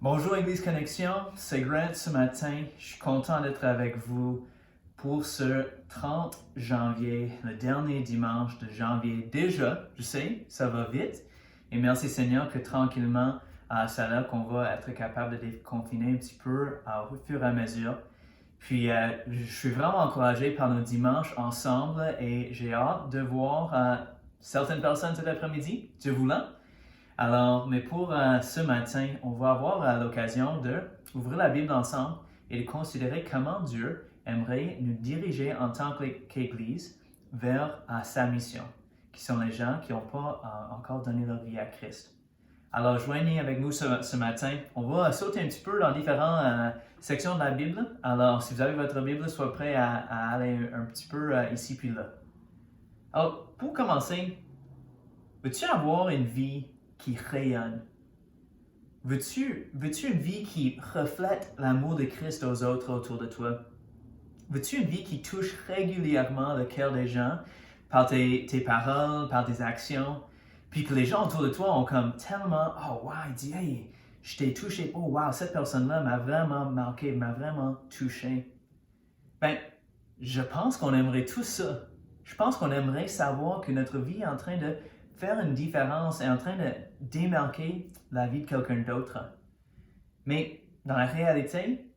Bonjour Église Connexion, c'est Grant ce matin. Je suis content d'être avec vous pour ce 30 janvier, le dernier dimanche de janvier. Déjà, je sais, ça va vite. Et merci Seigneur que tranquillement, c'est là qu'on va être capable de déconfiner un petit peu au fur et à mesure. Puis, je suis vraiment encouragé par nos dimanches ensemble et j'ai hâte de voir certaines personnes cet après-midi, Dieu voulant. Alors, mais pour ce matin, on va avoir l'occasion d'ouvrir la Bible ensemble et de considérer comment Dieu aimerait nous diriger en tant qu'Église vers sa mission, qui sont les gens qui n'ont pas encore donné leur vie à Christ. Alors, joignez avec nous ce matin. On va sauter un petit peu dans différentes sections de la Bible. Alors, si vous avez votre Bible, soyez prêts à aller un petit peu ici puis là. Alors, pour commencer, veux-tu avoir une vie qui rayonne? Veux-tu une vie qui reflète l'amour de Christ aux autres autour de toi? Veux-tu une vie qui touche régulièrement le cœur des gens par tes paroles, par tes actions? Puis que les gens autour de toi ont comme tellement, oh wow, il dit, hey, je t'ai touché, oh wow, cette personne-là m'a vraiment marqué, m'a vraiment touché. Ben, je pense qu'on aimerait tout ça. Je pense qu'on aimerait savoir que notre vie est en train de faire une différence, est en train de démarquer la vie de quelqu'un d'autre. Mais dans la réalité,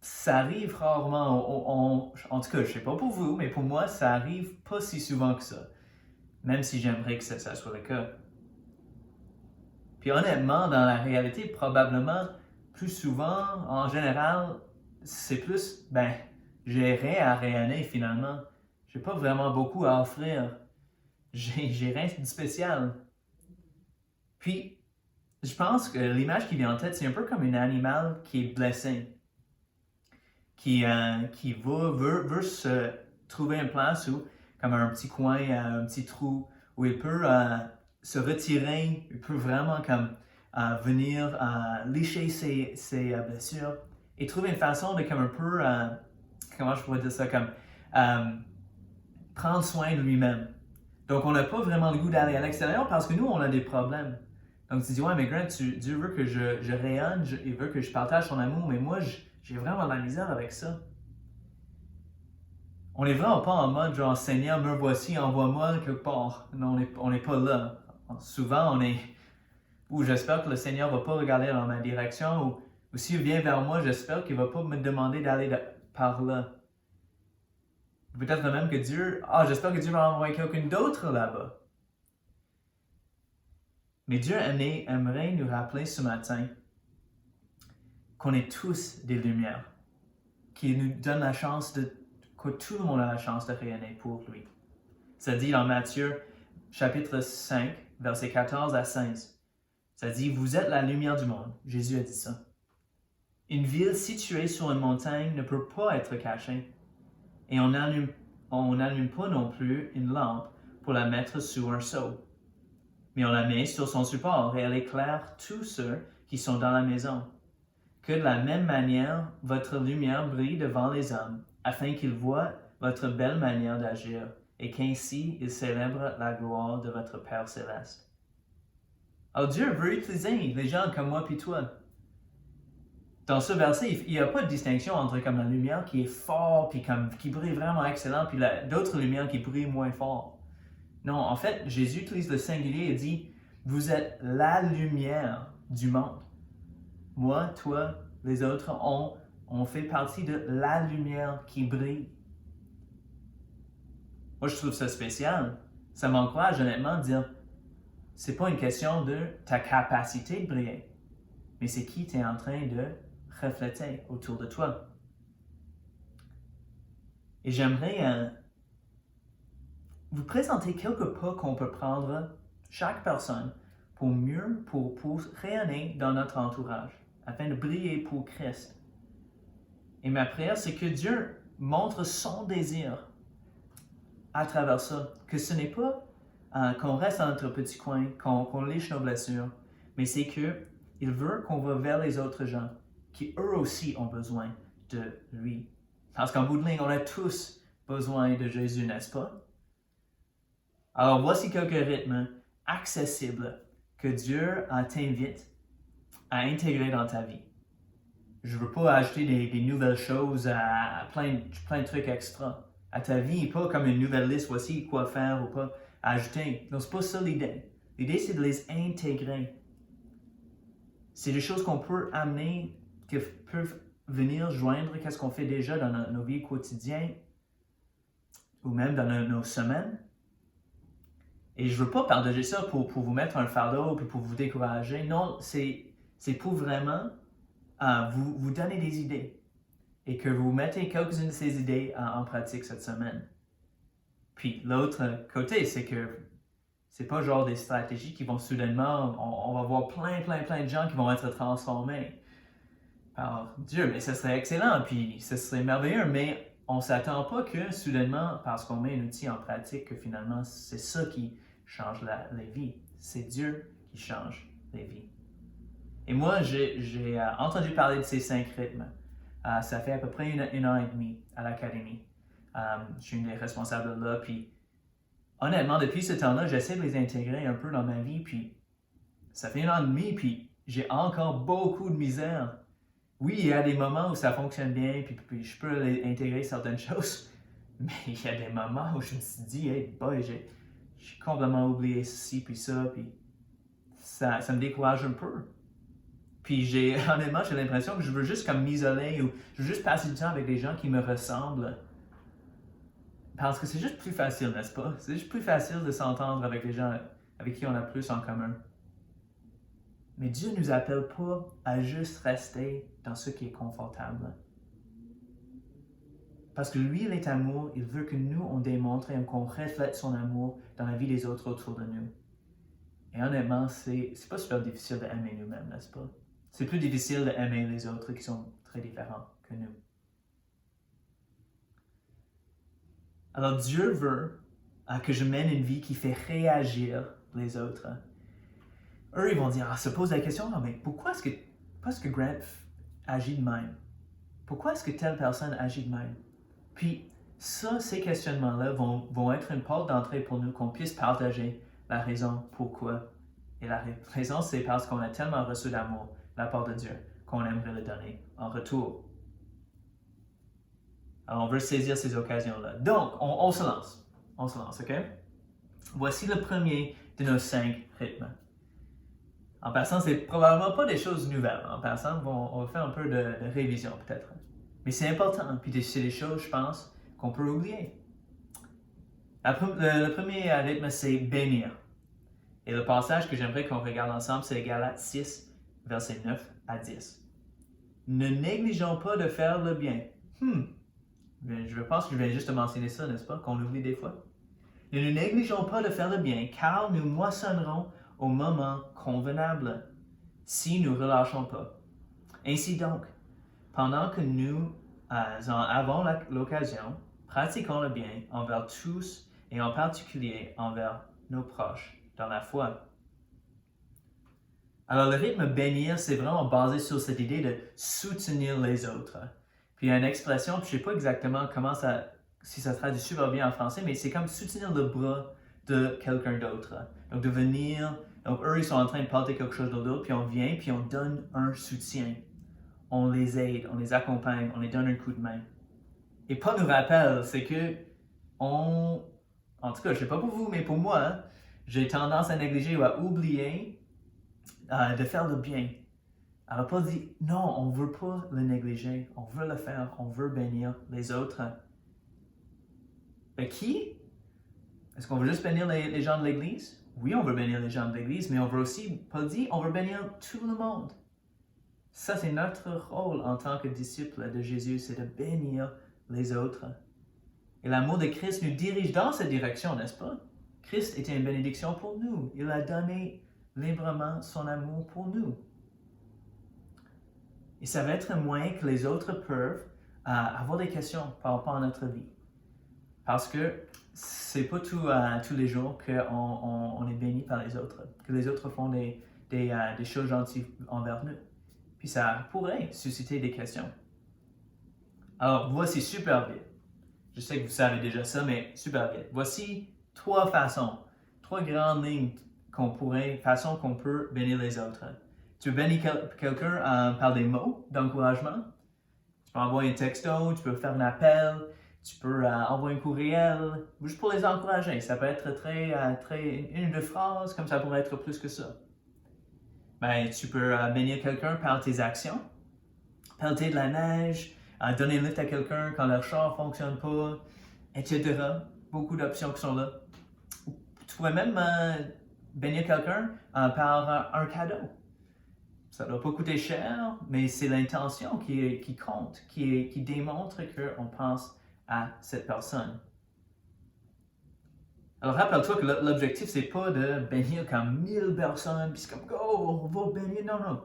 ça arrive rarement. En tout cas, je ne sais pas pour vous, mais pour moi, ça arrive pas si souvent que ça. Même si j'aimerais que ça soit le cas. Puis honnêtement, dans la réalité, probablement, plus souvent, en général, c'est plus, j'ai rien à rayonner finalement. J'ai pas vraiment beaucoup à offrir. J'ai rien de spécial. Puis, je pense que l'image qui vient en tête, c'est un peu comme un animal qui est blessé, qui veut se trouver une place où, comme un petit coin, un petit trou, où il peut se retirer, il peut vraiment comme venir lécher ses blessures et trouver une façon de comme un peu, comment je pourrais dire ça, comme prendre soin de lui-même. Donc, on n'a pas vraiment le goût d'aller à l'extérieur parce que nous, on a des problèmes. Donc, tu dis, ouais, mais Grant, Dieu veut que je rayonne, il veut que je partage son amour, mais moi, j'ai vraiment de la misère avec ça. On n'est vraiment pas en mode genre, Seigneur, me voici, envoie-moi quelque part. Non, on n'est pas là. Souvent, on est, j'espère que le Seigneur ne va pas regarder dans ma direction, ou s'il vient vers moi, j'espère qu'il ne va pas me demander d'aller par là. Peut-être même que Dieu, j'espère que Dieu va envoyer quelqu'un d'autre là-bas. Mais Dieu aimerait nous rappeler ce matin qu'on est tous des lumières, qu'il nous donne la chance que tout le monde a la chance de rayonner pour lui. Ça dit dans Matthieu, chapitre 5, versets 14 à 16. Ça dit, vous êtes la lumière du monde. Jésus a dit ça. Une ville située sur une montagne ne peut pas être cachée. Et on n'allume pas non plus une lampe pour la mettre sous un seau. Mais on la met sur son support et elle éclaire tous ceux qui sont dans la maison. Que de la même manière, votre lumière brille devant les hommes, afin qu'ils voient votre belle manière d'agir, et qu'ainsi ils célèbrent la gloire de votre Père céleste. Alors Dieu veut utiliser les gens comme moi puis toi. Dans ce verset, il n'y a pas de distinction entre comme la lumière qui est forte, puis qui brille vraiment excellent, puis d'autres lumières qui brillent moins fort. Non, en fait, Jésus utilise le singulier et dit, vous êtes la lumière du monde. Moi, toi, les autres, on fait partie de la lumière qui brille. Moi, je trouve ça spécial. Ça m'encourage honnêtement de dire, c'est pas une question de ta capacité de briller, mais c'est qui tu es en train de refléter autour de toi. Et j'aimerais vous présenter quelques pas qu'on peut prendre, chaque personne, pour rayonner dans notre entourage, afin de briller pour Christ. Et ma prière, c'est que Dieu montre son désir à travers ça, que ce n'est pas qu'on reste dans notre petit coin, qu'on liche nos blessures, mais c'est qu'il veut qu'on va vers les autres gens, qui eux aussi ont besoin de lui. Parce qu'en bout de ligne, on a tous besoin de Jésus, n'est-ce pas? Alors voici quelques rythmes accessibles que Dieu t'invite à intégrer dans ta vie. Je ne veux pas ajouter des nouvelles choses à plein de trucs extra à ta vie, pas comme une nouvelle liste, voici quoi faire ou pas à ajouter. Donc, c'est pas ça l'idée. L'idée, c'est de les intégrer. C'est des choses qu'on peut amener, qui peuvent venir joindre qu'est-ce qu'on fait déjà dans nos vies quotidiennes ou même dans nos semaines. Et je ne veux pas partager ça pour vous mettre un fardeau puis pour vous décourager. Non, c'est pour vraiment vous donner des idées et que vous mettez quelques-unes de ces idées en pratique cette semaine. Puis l'autre côté, c'est que c'est pas genre des stratégies qui vont soudainement, on va voir plein de gens qui vont être transformés par Dieu. Mais ce serait excellent, puis ce serait merveilleux, mais on ne s'attend pas que soudainement, parce qu'on met un outil en pratique, que finalement c'est ça qui change les vies. C'est Dieu qui change les vies. Et moi, j'ai entendu parler de ces 5 rythmes. Ça fait à peu près une an et demi à l'académie. Je suis une des responsables là, puis honnêtement, depuis ce temps-là, j'essaie de les intégrer un peu dans ma vie, puis ça fait 1 an et demi, puis j'ai encore beaucoup de misère. Oui, il y a des moments où ça fonctionne bien, puis je peux intégrer certaines choses, mais il y a des moments où je me suis dit, hey boy, j'ai complètement oublié ceci, puis ça, puis ça me décourage un peu. Puis honnêtement, j'ai l'impression que je veux juste comme m'isoler ou je veux juste passer du temps avec des gens qui me ressemblent. Parce que c'est juste plus facile, n'est-ce pas? C'est juste plus facile de s'entendre avec les gens avec qui on a plus en commun. Mais Dieu ne nous appelle pas à juste rester dans ce qui est confortable. Parce que lui, il est amour, il veut que nous, on démontre et qu'on reflète son amour dans la vie des autres autour de nous. Et honnêtement, c'est pas super difficile d'aimer nous-mêmes, n'est-ce pas? C'est plus difficile d'aimer les autres qui sont très différents que nous. Alors Dieu veut que je mène une vie qui fait réagir les autres. Eux, ils vont dire, se pose la question, mais pourquoi est-ce que Grant agit de même? Pourquoi est-ce que telle personne agit de même? Puis, ces questionnements-là vont être une porte d'entrée pour nous, qu'on puisse partager la raison pourquoi. Et la raison, c'est parce qu'on a tellement reçu d'amour de la part de Dieu qu'on aimerait le donner en retour. Alors, on veut saisir ces occasions-là. Donc, on se lance. On se lance, OK? Voici le premier de nos 5 rythmes. En passant, c'est probablement pas des choses nouvelles. En passant, on va faire un peu de révision peut-être. Mais c'est important, puis c'est des choses, je pense, qu'on peut oublier. Le premier rythme, c'est bénir. Et le passage que j'aimerais qu'on regarde ensemble, c'est Galates 6, versets 9 à 10. Ne négligeons pas de faire le bien. Je pense que je viens juste de mentionner ça, n'est-ce pas, qu'on oublie des fois. Ne nous négligeons pas de faire le bien, car nous moissonnerons au moment convenable, si nous ne relâchons pas. Ainsi donc, pendant que nous en avons l'occasion, pratiquons le bien envers tous et en particulier envers nos proches dans la foi. Alors le rythme bénir, c'est vraiment basé sur cette idée de soutenir les autres. Puis il y a une expression, puis je ne sais pas exactement si ça traduit super bien en français, mais c'est comme soutenir le bras de quelqu'un d'autre. Donc de venir, donc eux ils sont en train de porter quelque chose d'autre, puis on vient, puis on donne un soutien. On les aide, on les accompagne, on les donne un coup de main. Et Paul nous rappelle, c'est que en tout cas, je ne sais pas pour vous, mais pour moi, j'ai tendance à négliger ou à oublier de faire le bien. Alors Paul dit, non, on ne veut pas le négliger, on veut le faire, on veut bénir les autres. Mais qui? Est-ce qu'on veut juste bénir les gens de l'Église? Oui, on veut bénir les gens de l'Église, mais on veut aussi, Paul dit, on veut bénir tout le monde. Ça, c'est notre rôle en tant que disciples de Jésus, c'est de bénir les autres. Et l'amour de Christ nous dirige dans cette direction, n'est-ce pas? Christ était une bénédiction pour nous. Il a donné librement son amour pour nous. Et ça va être un moyen que les autres peuvent avoir des questions par rapport à notre vie. Parce que c'est pas tous les jours qu'on est béni par les autres, que les autres font des choses gentilles envers nous. Puis ça pourrait susciter des questions. Alors, voici super vite. Je sais que vous savez déjà ça, mais super vite. Voici 3 façons, 3 grandes lignes façons qu'on peut bénir les autres. Tu peux bénir quelqu'un par des mots d'encouragement. Tu peux envoyer un texto, tu peux faire un appel, tu peux envoyer un courriel, juste pour les encourager. Ça peut être une ou deux phrases, comme ça pourrait être plus que ça. Ben, tu peux bénir quelqu'un par tes actions, pelleter de la neige, donner un lift à quelqu'un quand leur char ne fonctionne pas, etc. Beaucoup d'options qui sont là. Tu pourrais même bénir quelqu'un par un cadeau. Ça ne doit pas coûter cher, mais c'est l'intention qui compte, qui démontre qu'on pense à cette personne. Alors rappelle-toi que l'objectif, c'est pas de bénir comme 1000 personnes, puis c'est comme, go, on va bénir. Non, non.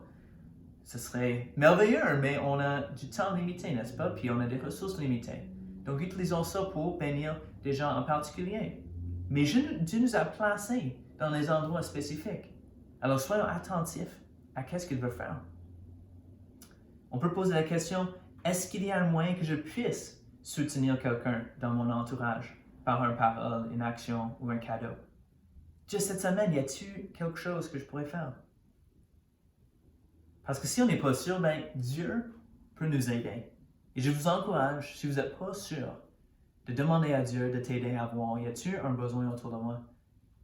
Ce serait merveilleux, mais on a du temps limité, n'est-ce pas? Puis on a des ressources limitées. Donc utilisons ça pour bénir des gens en particulier. Mais Dieu nous a placés dans des endroits spécifiques. Alors soyons attentifs à qu'est-ce qu'il veut faire. On peut poser la question, est-ce qu'il y a un moyen que je puisse soutenir quelqu'un dans mon entourage par une parole, une action ou un cadeau? Juste cette semaine, y a-t-il quelque chose que je pourrais faire? Parce que si on n'est pas sûr, ben Dieu peut nous aider. Et je vous encourage, si vous n'êtes pas sûr, de demander à Dieu de t'aider à voir, y a-t-il un besoin autour de moi?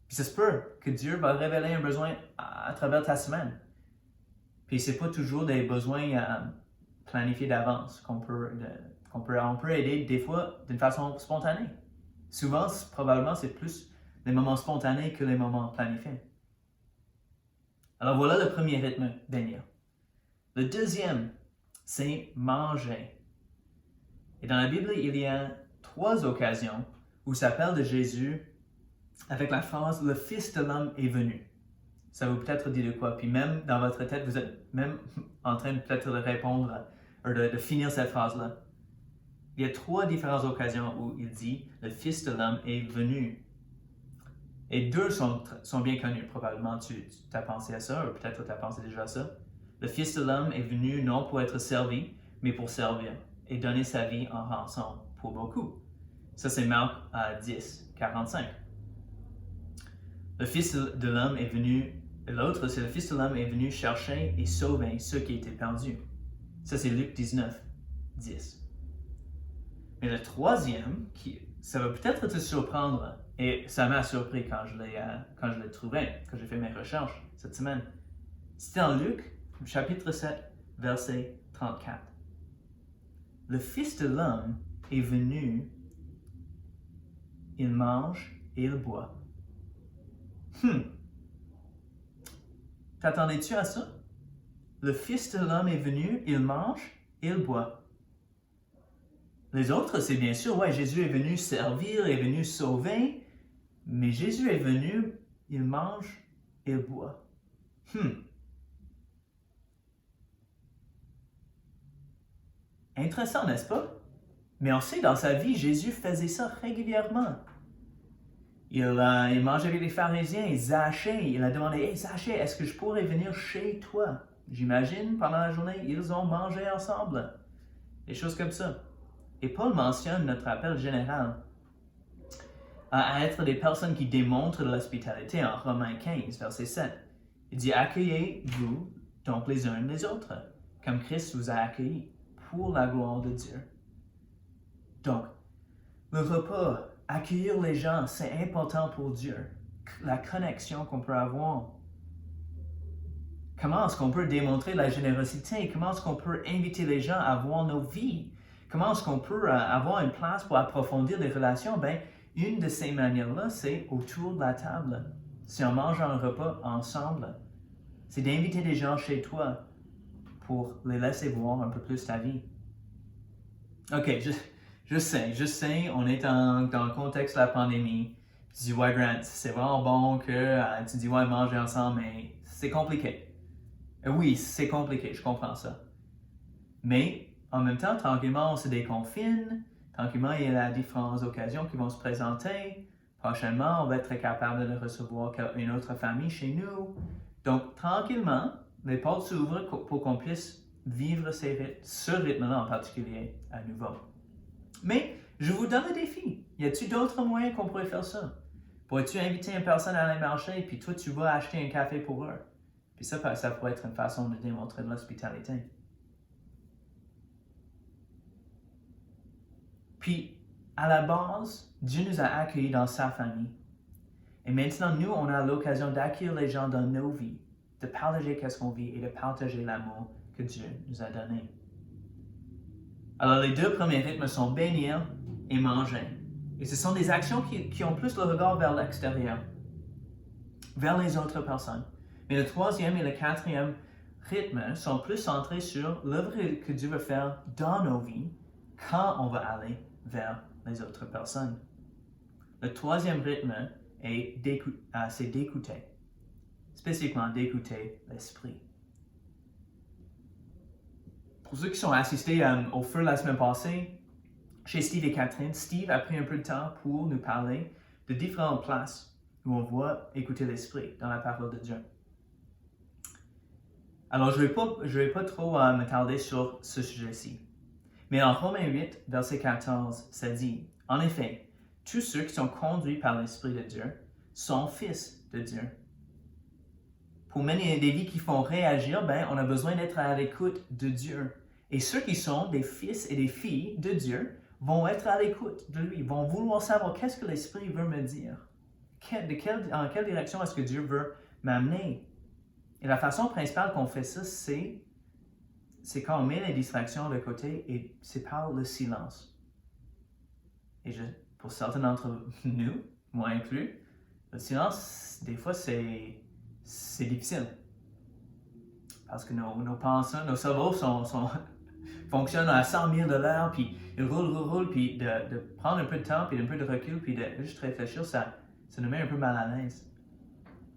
Puis ça se peut que Dieu va révéler un besoin à travers ta semaine. Puis c'est pas toujours des besoins planifiés d'avance qu'on peut aider des fois d'une façon spontanée. Souvent, probablement, c'est plus les moments spontanés que les moments planifiés. Alors voilà le premier rythme, bénir. Le deuxième, c'est manger. Et dans la Bible, il y a 3 occasions où ça parle de Jésus avec la phrase « Le Fils de l'homme est venu ». Ça vous peut-être dit de quoi. Puis même dans votre tête, vous êtes même en train de peut-être de répondre ou de finir cette phrase-là. Il y a 3 différentes occasions où il dit « Le Fils de l'homme est venu ». Et 2 sont bien connus. Probablement tu as pensé à ça, ou peut-être tu as pensé déjà à ça. Le Fils de l'homme est venu non pour être servi, mais pour servir et donner sa vie en rançon pour beaucoup. Ça, c'est Marc 10, 45. Le Fils de l'homme est venu, l'autre, c'est le Fils de l'homme est venu chercher et sauver ceux qui étaient perdus. Ça, c'est Luc 19, 10. Mais le troisième, ça va peut-être te surprendre, et ça m'a surpris quand je l'ai trouvé, quand j'ai fait mes recherches cette semaine. C'était en Luc, chapitre 7, verset 34. Le Fils de l'homme est venu, il mange et il boit. T'attendais-tu à ça? Le Fils de l'homme est venu, il mange et il boit. Les autres, c'est bien sûr, ouais, Jésus est venu servir, est venu sauver, mais Jésus est venu, il mange et il boit. Intéressant, n'est-ce pas? Mais on sait, dans sa vie, Jésus faisait ça régulièrement. Il mangeait avec les pharisiens, Zachée, il a demandé « Hey Zachée, est-ce que je pourrais venir chez toi? » J'imagine, pendant la journée, ils ont mangé ensemble. Des choses comme ça. Et Paul mentionne notre appel général à être des personnes qui démontrent de l'hospitalité en Romains 15, verset 7. Il dit « Accueillez-vous donc les uns les autres, comme Christ vous a accueillis, pour la gloire de Dieu. » Donc, le repas, accueillir les gens, c'est important pour Dieu. La connexion qu'on peut avoir. Comment est-ce qu'on peut démontrer la générosité? Comment est-ce qu'on peut inviter les gens à voir nos vies? Comment est-ce qu'on peut avoir une place pour approfondir des relations? Ben, une de ces manières-là, c'est autour de la table. Si on mange un repas ensemble, c'est d'inviter des gens chez toi pour les laisser voir un peu plus ta vie. Ok, je sais, on est dans le contexte de la pandémie. Tu dis, ouais, Grant, c'est vraiment bon que tu dis, ouais, manger ensemble, mais c'est compliqué. Oui, c'est compliqué, je comprends ça. Mais en même temps, tranquillement, on se déconfine. Tranquillement, il y a différentes occasions qui vont se présenter. Prochainement, on va être capable de recevoir une autre famille chez nous. Donc, tranquillement, les portes s'ouvrent pour qu'on puisse vivre ce rythme-là en particulier à nouveau. Mais je vous donne un défi. Y a-t-il d'autres moyens qu'on pourrait faire ça? Pourrais-tu inviter une personne à aller marcher, puis toi, tu vas acheter un café pour eux? Puis ça pourrait être une façon de démontrer de l'hospitalité. Puis, à la base, Dieu nous a accueillis dans sa famille. Et maintenant, nous, on a l'occasion d'accueillir les gens dans nos vies, de partager qu'est-ce qu'on vit et de partager l'amour que Dieu nous a donné. Alors, les deux premiers rythmes sont bénir et manger. Et ce sont des actions qui ont plus le regard vers l'extérieur, vers les autres personnes. Mais le troisième et le quatrième rythme sont plus centrés sur l'œuvre que Dieu veut faire dans nos vies quand on va aller vers les autres personnes. Le troisième rythme c'est d'écouter, spécifiquement d'écouter l'Esprit. Pour ceux qui sont assistés au feu la semaine passée, chez Steve et Catherine, Steve a pris un peu de temps pour nous parler de différentes places où on voit écouter l'Esprit dans la parole de Dieu. Alors, je vais pas trop me tarder sur ce sujet-ci. Mais en Romains 8, verset 14, ça dit, « En effet, tous ceux qui sont conduits par l'Esprit de Dieu sont fils de Dieu. » Pour mener des vies qui font réagir, on a besoin d'être à l'écoute de Dieu. Et ceux qui sont des fils et des filles de Dieu vont être à l'écoute de lui, vont vouloir savoir qu'est-ce que l'Esprit veut me dire. En quelle direction est-ce que Dieu veut m'amener? Et la façon principale qu'on fait ça, c'est quand on met les distractions de côté et c'est par le silence. Et pour certains d'entre nous, moi inclus, le silence, des fois, c'est difficile. Parce que nos pensées, nos cerveaux fonctionnent à 100 000 de l'heure, puis ils roulent, puis de prendre un peu de temps, puis un peu de recul, puis de juste réfléchir, ça nous met un peu mal à l'aise.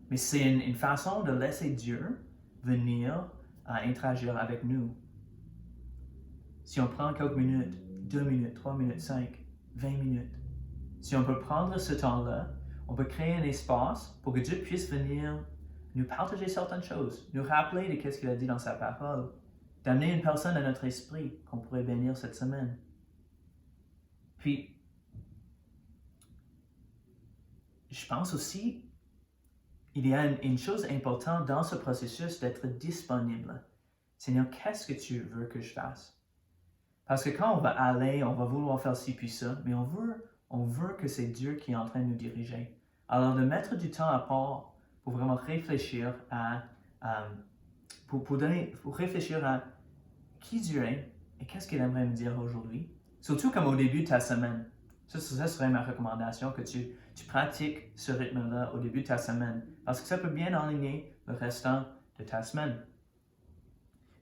Mais c'est une façon de laisser Dieu venir interagir avec nous. Si on prend quelques minutes, 2 minutes, 3 minutes, 5, 20 minutes, si on peut prendre ce temps-là, on peut créer un espace pour que Dieu puisse venir nous partager certaines choses, nous rappeler de ce qu'il a dit dans sa parole, d'amener une personne à notre esprit qu'on pourrait bénir cette semaine. Puis, je pense aussi, il y a une chose importante dans ce processus d'être disponible. Seigneur, qu'est-ce que tu veux que je fasse? Parce que quand on va aller, on va vouloir faire ci puis ça, mais on veut que c'est Dieu qui est en train de nous diriger. Alors de mettre du temps à part pour vraiment réfléchir pour réfléchir à qui Dieu est et qu'est-ce qu'il aimerait me dire aujourd'hui. Surtout comme au début de ta semaine. Ça serait ma recommandation, que tu pratiques ce rythme-là au début de ta semaine. Parce que ça peut bien enligner le restant de ta semaine.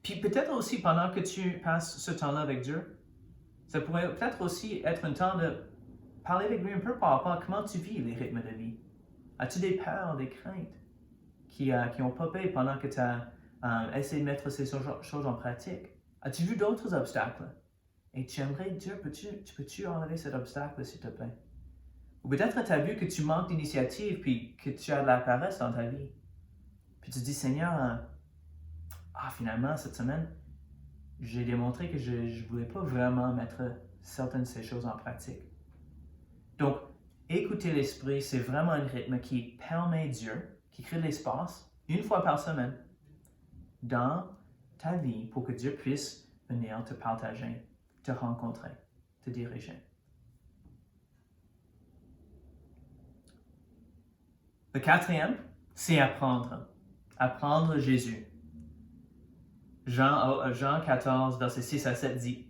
Puis peut-être aussi pendant que tu passes ce temps-là avec Dieu, ça pourrait peut-être aussi être un temps de parler avec lui un peu par rapport à comment tu vis les rythmes de vie. As-tu des peurs, des craintes qui ont popé pendant que tu as essayé de mettre ces choses en pratique? As-tu vu d'autres obstacles? Et tu aimerais, Dieu, peux-tu enlever cet obstacle, s'il te plaît? Ou peut-être tu as vu que tu manques d'initiative puis que tu as de la paresse dans ta vie. Puis tu te dis, Seigneur, finalement, cette semaine, j'ai démontré que je ne voulais pas vraiment mettre certaines de ces choses en pratique. Donc, écouter l'Esprit, c'est vraiment un rythme qui permet Dieu, qui crée de l'espace, une fois par semaine, dans ta vie pour que Dieu puisse venir te partager, te rencontrer, te diriger. Le quatrième, c'est apprendre. Apprendre Jésus. Jean 14, versets 6 à 7 dit,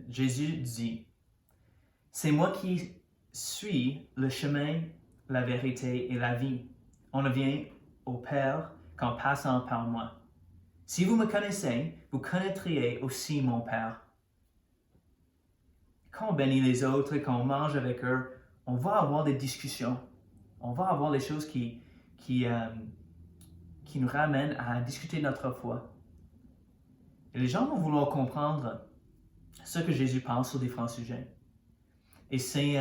Jésus dit, « C'est moi qui suis le chemin, la vérité et la vie. On ne vient au Père qu'en passant par moi. Si vous me connaissez, vous connaîtriez aussi mon Père. » Quand on bénit les autres, quand on mange avec eux, on va avoir des discussions. On va avoir des choses qui nous ramènent à discuter de notre foi. Et les gens vont vouloir comprendre ce que Jésus pense sur différents sujets. Et c'est,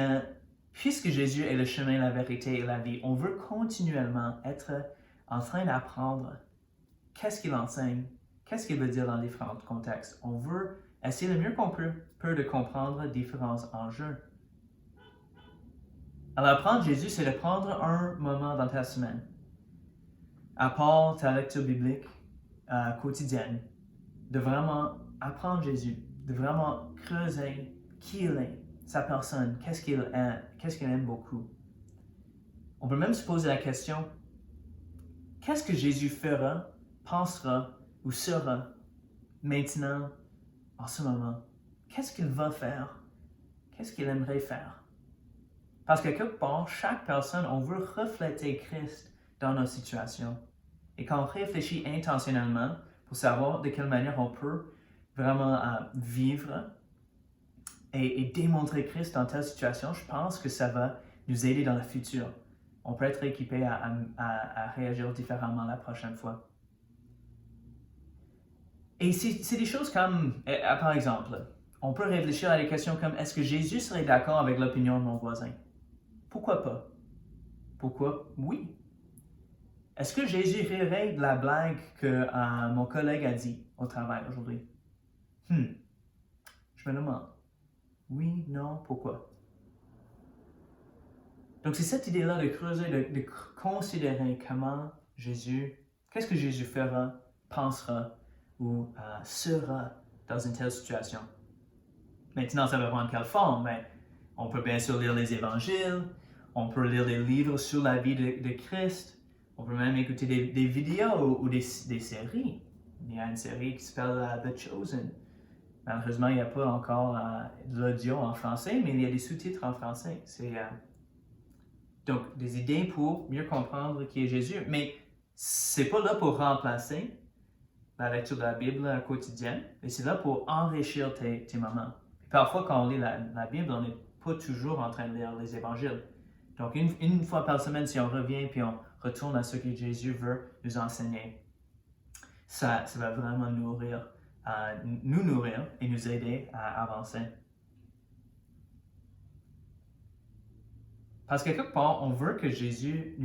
puisque Jésus est le chemin, la vérité et la vie, on veut continuellement être en train d'apprendre qu'est-ce qu'il enseigne, qu'est-ce qu'il veut dire dans différents contextes. On veut essayer le mieux qu'on peut de comprendre différents enjeux. Alors, apprendre Jésus, c'est de prendre un moment dans ta semaine à part ta lecture biblique quotidienne, de vraiment apprendre Jésus, de vraiment creuser qui il est, sa personne, qu'est-ce qu'il aime beaucoup. On peut même se poser la question, qu'est-ce que Jésus fera, pensera ou sera maintenant, en ce moment? Qu'est-ce qu'il va faire? Qu'est-ce qu'il aimerait faire? Parce que quelque part, chaque personne, on veut refléter Christ dans nos situations. Et quand on réfléchit intentionnellement pour savoir de quelle manière on peut vraiment vivre et démontrer Christ dans telle situation, je pense que ça va nous aider dans le futur. On peut être équipé à réagir différemment la prochaine fois. Et c'est des choses comme, par exemple, on peut réfléchir à des questions comme, est-ce que Jésus serait d'accord avec l'opinion de mon voisin? Pourquoi pas? Pourquoi oui? Est-ce que Jésus rirait de la blague que mon collègue a dit au travail aujourd'hui? Je me demande. Oui, non, pourquoi? Donc c'est cette idée-là de creuser, de considérer qu'est-ce que Jésus fera, pensera ou sera dans une telle situation. Maintenant, ça va prendre quelle forme? Mais on peut bien sûr lire les évangiles, on peut lire des livres sur la vie de Christ, on peut même écouter des vidéos ou des séries. Il y a une série qui s'appelle The Chosen. Malheureusement, il n'y a pas encore de l'audio en français, mais il y a des sous-titres en français. Donc, des idées pour mieux comprendre qui est Jésus. Mais c'est pas là pour remplacer la lecture de la Bible quotidienne, mais c'est là pour enrichir tes moments. Puis parfois, quand on lit la Bible, on n'est pas toujours en train de lire les évangiles. Donc, une fois par semaine, si on revient puis on retourne à ce que Jésus veut nous enseigner, ça va vraiment nous nourrir et nous aider à avancer. Parce que quelque part, on veut que Jésus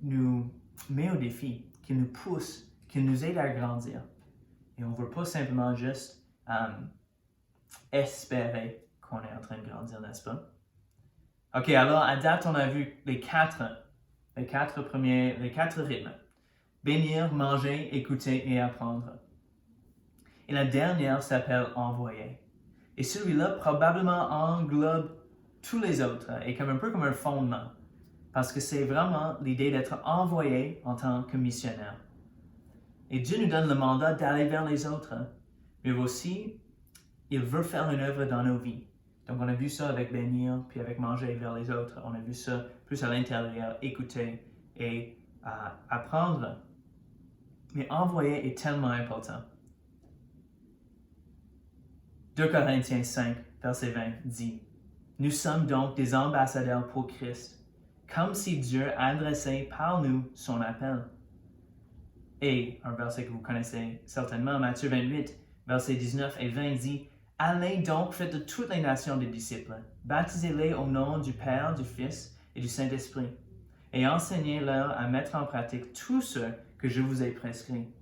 nous met au défi, qu'il nous pousse, qu'il nous aide à grandir. Et on ne veut pas simplement juste espérer qu'on est en train de grandir, n'est-ce pas? Ok, alors à date, on a vu les quatre rythmes. Bénir, manger, écouter et apprendre. Et la dernière s'appelle envoyer. Et celui-là probablement englobe tous les autres et un peu comme un fondement. Parce que c'est vraiment l'idée d'être envoyé en tant que missionnaire. Et Dieu nous donne le mandat d'aller vers les autres, mais aussi, il veut faire une œuvre dans nos vies. Donc on a vu ça avec bénir, puis avec manger vers les autres. On a vu ça plus à l'intérieur, écouter et apprendre. Mais envoyer est tellement important. 2 Corinthiens 5, verset 20 dit, « Nous sommes donc des ambassadeurs pour Christ, comme si Dieu adressait par nous son appel. » Et un verset que vous connaissez certainement, Matthieu 28, versets 19 et 20 dit, « Allez donc, faites de toutes les nations des disciples, baptisez-les au nom du Père, du Fils et du Saint-Esprit, et enseignez-leur à mettre en pratique tout ce que je vous ai prescrit. »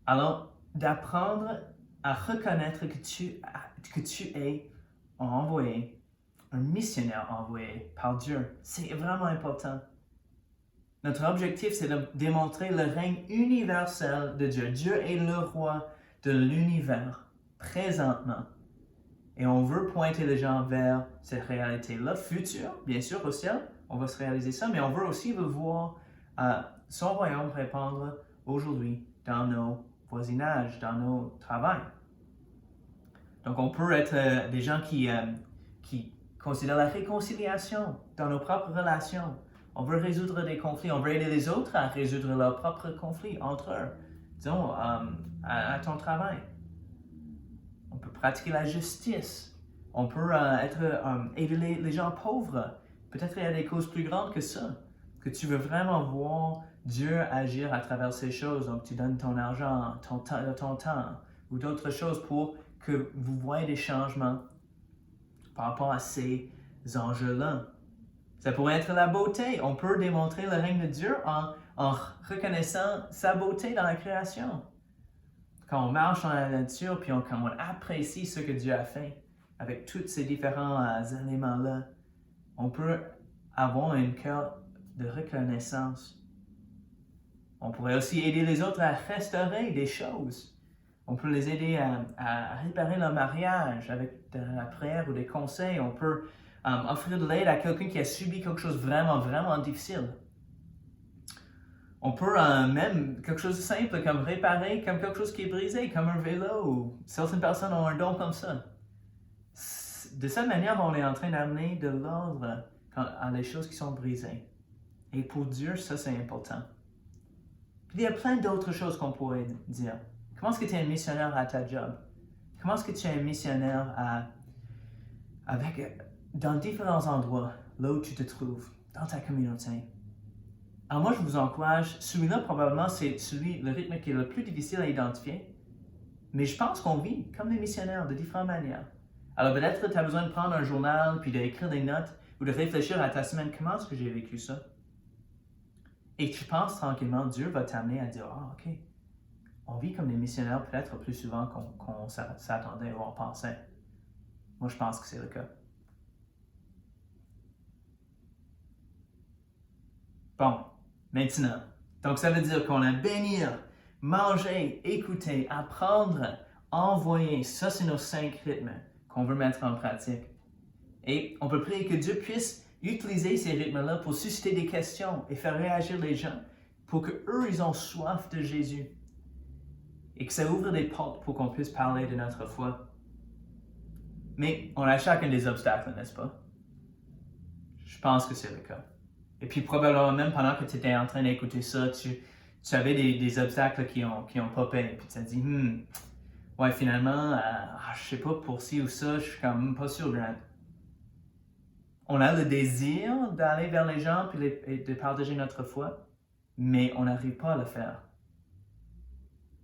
Alors, d'apprendre à reconnaître que tu es envoyé, un missionnaire envoyé par Dieu, c'est vraiment important. Notre objectif, c'est de démontrer le règne universel de Dieu. Dieu est le roi de l'univers, présentement. Et on veut pointer les gens vers cette réalité-là, future, bien sûr, au ciel, on va se réaliser ça, mais on veut aussi le voir son royaume répandre aujourd'hui dans nos voisinages, dans nos travails. Donc, on peut être des gens qui considèrent la réconciliation dans nos propres relations. On veut résoudre des conflits, on veut aider les autres à résoudre leurs propres conflits entre eux. Disons, à ton travail. On peut pratiquer la justice. On peut aider les gens pauvres. Peut-être il y a des causes plus grandes que ça. Que tu veux vraiment voir Dieu agir à travers ces choses. Donc, tu donnes ton argent, ton temps ou d'autres choses pour que vous voyez des changements par rapport à ces enjeux-là. Ça pourrait être la beauté. On peut démontrer le règne de Dieu en reconnaissant sa beauté dans la création. Quand on marche dans la nature, puis quand on apprécie ce que Dieu a fait, avec tous ces différents éléments-là, on peut avoir un cœur de reconnaissance On pourrait aussi aider les autres à restaurer des choses. On peut les aider à réparer leur mariage avec de la prière ou des conseils. On peut offrir de l'aide à quelqu'un qui a subi quelque chose de vraiment, vraiment difficile. On peut même quelque chose de simple comme réparer comme quelque chose qui est brisé, comme un vélo. Certaines personnes ont un don comme ça. De cette manière, on est en train d'amener de l'ordre à les choses qui sont brisées. Et pour Dieu, ça c'est important. Puis il y a plein d'autres choses qu'on pourrait dire. Comment est-ce que tu es un missionnaire à ta job? Comment est-ce que tu es un missionnaire dans différents endroits, là où tu te trouves, dans ta communauté? Alors moi, je vous encourage, celui-là probablement c'est le rythme qui est le plus difficile à identifier, mais je pense qu'on vit comme des missionnaires de différentes manières. Alors peut-être que tu as besoin de prendre un journal, puis d'écrire des notes, ou de réfléchir à ta semaine, comment est-ce que j'ai vécu ça? Et tu penses tranquillement, Dieu va t'amener à dire, ok, on vit comme des missionnaires peut-être plus souvent qu'on s'attendait ou on pensait. Moi, je pense que c'est le cas. Bon, maintenant, donc ça veut dire qu'on a bénir, manger, écouter, apprendre, envoyer. Ça, c'est nos 5 rythmes qu'on veut mettre en pratique. Et on peut prier que Dieu puisse utiliser ces rythmes-là pour susciter des questions et faire réagir les gens pour qu'eux, ils ont soif de Jésus. Et que ça ouvre des portes pour qu'on puisse parler de notre foi. Mais on a chacun des obstacles, n'est-ce pas? Je pense que c'est le cas. Et puis probablement même pendant que tu étais en train d'écouter ça, tu avais des obstacles qui ont popé. Et puis tu as dit, ouais, finalement, je sais pas pour ci ou ça, je suis quand même pas sûr, Grant. On a le désir d'aller vers les gens et de partager notre foi, mais on n'arrive pas à le faire.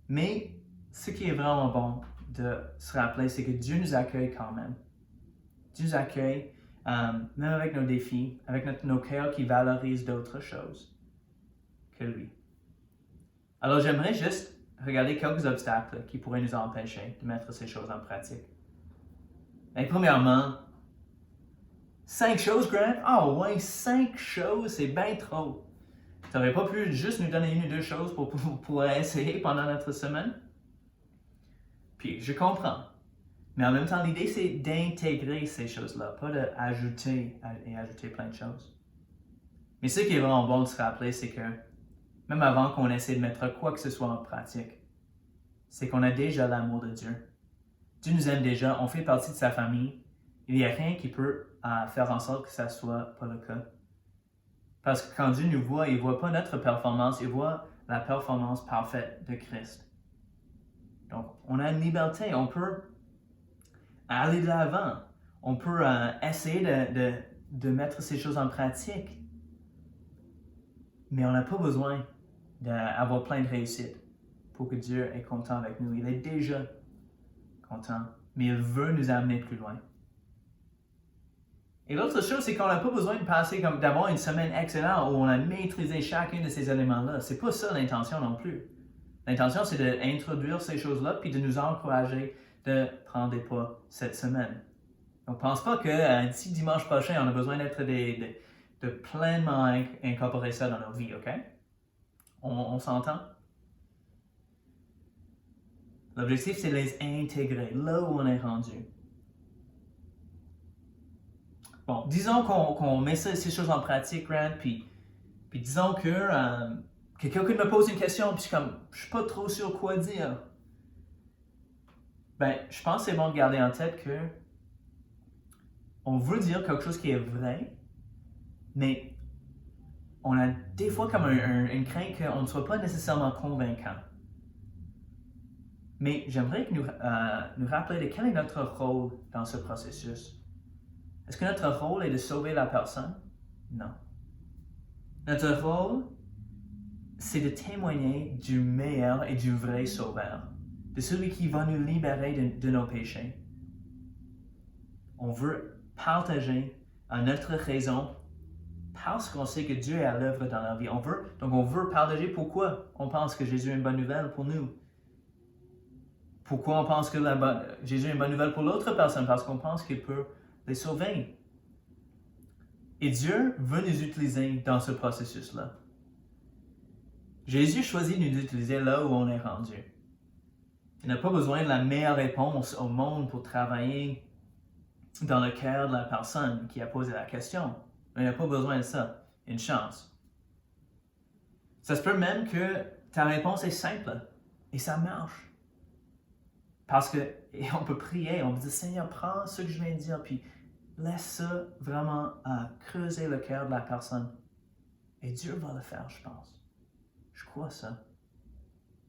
Mais ce qui est vraiment bon de se rappeler, c'est que Dieu nous accueille quand même. Dieu nous accueille, même avec nos défis, avec nos cœurs qui valorisent d'autres choses que lui. Alors j'aimerais juste regarder quelques obstacles qui pourraient nous empêcher de mettre ces choses en pratique. Et premièrement, 5 choses, Grant? Ah ouais, 5 choses, c'est bien trop. Tu n'aurais pas pu juste nous donner 1 ou 2 choses pour essayer pendant notre semaine? Puis je comprends. Mais en même temps, l'idée c'est d'intégrer ces choses-là, pas d'ajouter plein de choses. Mais ce qui est vraiment bon de se rappeler, c'est que même avant qu'on essaie de mettre quoi que ce soit en pratique, c'est qu'on a déjà l'amour de Dieu. Dieu nous aime déjà, on fait partie de sa famille. Il n'y a rien qui peut faire en sorte que ça ne soit pas le cas. Parce que quand Dieu nous voit, il ne voit pas notre performance, il voit la performance parfaite de Christ. Donc, on a une liberté, on peut aller de l'avant, on peut essayer de mettre ces choses en pratique. Mais on n'a pas besoin d'avoir plein de réussite pour que Dieu est content avec nous. Il est déjà content, mais il veut nous amener plus loin. Et l'autre chose, c'est qu'on n'a pas besoin d'avoir une semaine excellente où on a maîtrisé chacun de ces éléments-là. C'est pas ça l'intention non plus. L'intention, c'est d'introduire ces choses-là puis de nous encourager de prendre des pas cette semaine. Donc, pense pas que d'ici dimanche prochain, on a besoin de pleinement incorporer ça dans nos vies, OK? On s'entend? L'objectif, c'est de les intégrer là où on est rendu. Bon, disons qu'on met ces choses en pratique, Grant, puis disons que quelqu'un me pose une question, puis je suis pas trop sûr quoi dire. Ben, je pense que c'est bon de garder en tête que on veut dire quelque chose qui est vrai, mais on a des fois comme une crainte qu'on ne soit pas nécessairement convaincant. Mais j'aimerais que nous rappeler de quel est notre rôle dans ce processus. Est-ce que notre rôle est de sauver la personne? Non. Notre rôle, c'est de témoigner du meilleur et du vrai sauveur, de celui qui va nous libérer de nos péchés. On veut partager notre raison parce qu'on sait que Dieu est à l'œuvre dans la vie. Donc on veut partager pourquoi on pense que Jésus est une bonne nouvelle pour nous. Pourquoi on pense que Jésus est une bonne nouvelle pour l'autre personne? Parce qu'on pense qu'il peut les sauver. Et Dieu veut nous utiliser dans ce processus-là. Jésus choisit de nous utiliser là où on est rendu. Il n'a pas besoin de la meilleure réponse au monde pour travailler dans le cœur de la personne qui a posé la question. Il n'a pas besoin de ça. Une chance. Ça se peut même que ta réponse est simple et ça marche. Parce que on peut prier, on peut dire Seigneur, prends ce que je viens de dire, puis laisse ça vraiment creuser le cœur de la personne. Et Dieu va le faire, je pense. Je crois ça.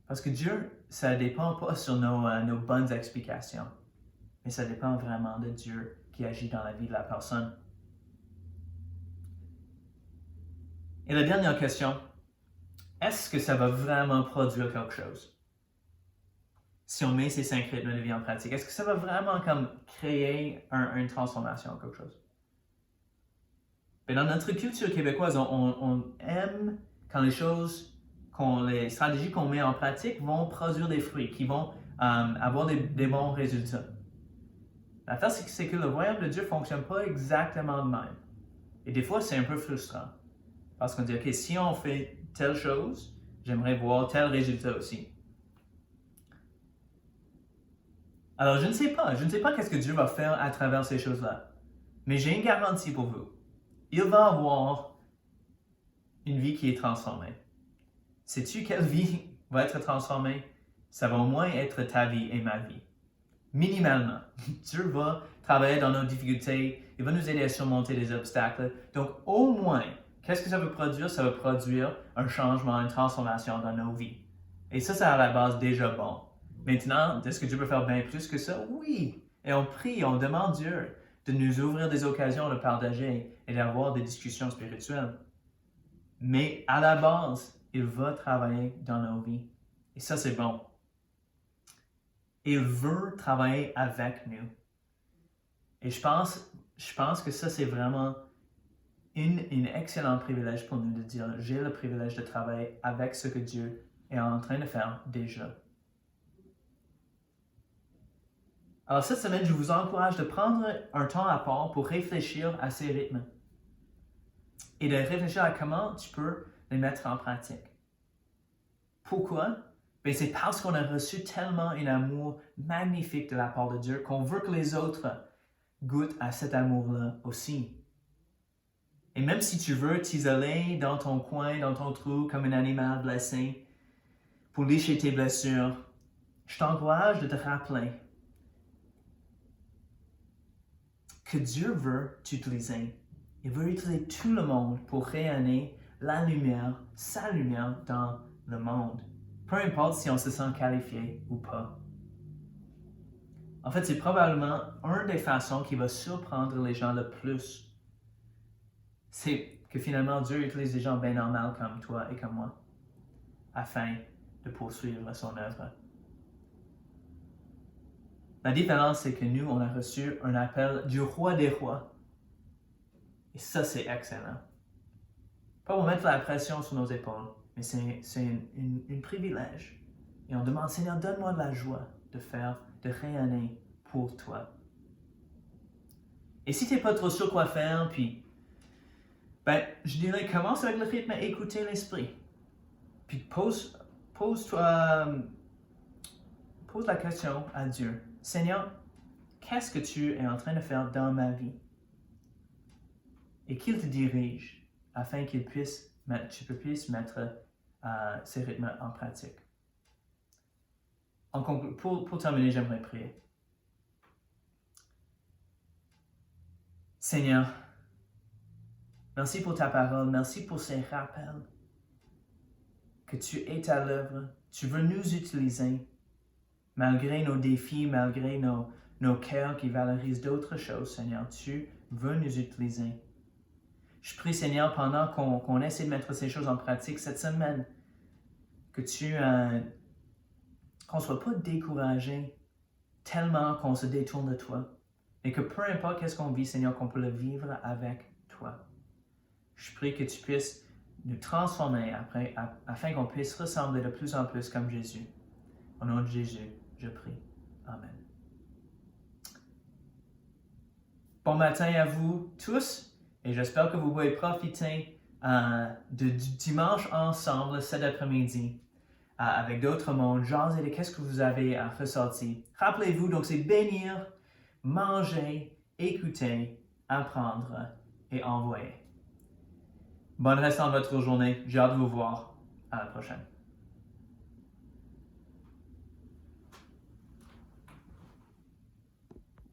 Parce que Dieu, ça ne dépend pas sur nos bonnes explications, mais ça dépend vraiment de Dieu qui agit dans la vie de la personne. Et la dernière question, est-ce que ça va vraiment produire quelque chose? Si on met ces 5 rythmes de vie en pratique, est-ce que ça va vraiment comme créer une transformation, quelque chose? Mais dans notre culture québécoise, on aime quand les stratégies qu'on met en pratique vont produire des fruits, qui vont avoir des bons résultats. L'affaire, c'est que le royaume de Dieu ne fonctionne pas exactement de même. Et des fois, c'est un peu frustrant. Parce qu'on dit, OK, si on fait telle chose, j'aimerais voir tel résultat aussi. Alors, je ne sais pas qu'est-ce que Dieu va faire à travers ces choses-là. Mais j'ai une garantie pour vous. Il va avoir une vie qui est transformée. Sais-tu quelle vie va être transformée? Ça va au moins être ta vie et ma vie. Minimalement. Dieu va travailler dans nos difficultés, il va nous aider à surmonter les obstacles. Donc, au moins, qu'est-ce que ça va produire? Ça va produire un changement, une transformation dans nos vies. Et ça, c'est à la base déjà bon. Maintenant, est-ce que Dieu peut faire bien plus que ça? Oui. Et on prie, on demande Dieu de nous ouvrir des occasions de partager et d'avoir des discussions spirituelles. Mais à la base, il va travailler dans nos vies. Et ça, c'est bon. Il veut travailler avec nous. Et je pense que ça, c'est vraiment un excellent privilège pour nous de dire, j'ai le privilège de travailler avec ce que Dieu est en train de faire déjà. Alors cette semaine, je vous encourage de prendre un temps à part pour réfléchir à ces rythmes et de réfléchir à comment tu peux les mettre en pratique. Pourquoi? Ben, c'est parce qu'on a reçu tellement un amour magnifique de la part de Dieu qu'on veut que les autres goûtent à cet amour-là aussi. Et même si tu veux t'isoler dans ton coin, dans ton trou, comme un animal blessé, pour lécher tes blessures, je t'encourage de te rappeler que Dieu veut t'utiliser. Il veut utiliser tout le monde pour rayonner la lumière, sa lumière dans le monde. Peu importe si on se sent qualifié ou pas. En fait, c'est probablement une des façons qui va surprendre les gens le plus. C'est que finalement, Dieu utilise des gens bien normaux comme toi et comme moi afin de poursuivre son œuvre. La différence, c'est que nous, on a reçu un appel du roi des rois. Et ça, c'est excellent. Pas pour mettre la pression sur nos épaules, mais c'est un privilège. Et on demande, Seigneur, donne-moi de la joie de rayonner pour toi. Et si tu n'es pas trop sûr quoi faire, puis, je dirais, commence avec le rythme à écouter l'esprit. Puis pose la question à Dieu. Seigneur, qu'est-ce que tu es en train de faire dans ma vie? Et qu'il te dirige afin tu puisses mettre ces rythmes en pratique. Pour terminer, j'aimerais prier. Seigneur, merci pour ta parole, merci pour ces rappels que tu es à l'œuvre, tu veux nous utiliser malgré nos défis, malgré nos cœurs qui valorisent d'autres choses, Seigneur, tu veux nous utiliser. Je prie, Seigneur, pendant qu'on essaie de mettre ces choses en pratique cette semaine, que qu'on ne soit pas découragé tellement qu'on se détourne de toi, mais que peu importe qu'est-ce qu'on vit, Seigneur, qu'on peut le vivre avec toi. Je prie que tu puisses nous transformer afin qu'on puisse ressembler de plus en plus comme Jésus. Au nom de Jésus, je prie. Amen. Bon matin à vous tous et j'espère que vous pouvez profiter du dimanche ensemble cet après-midi avec d'autres mondes, jaser de qu'est-ce que vous avez ressorti. Rappelez-vous, donc c'est bénir, manger, écouter, apprendre et envoyer. Bonne restant de votre journée. J'ai hâte de vous voir. À la prochaine.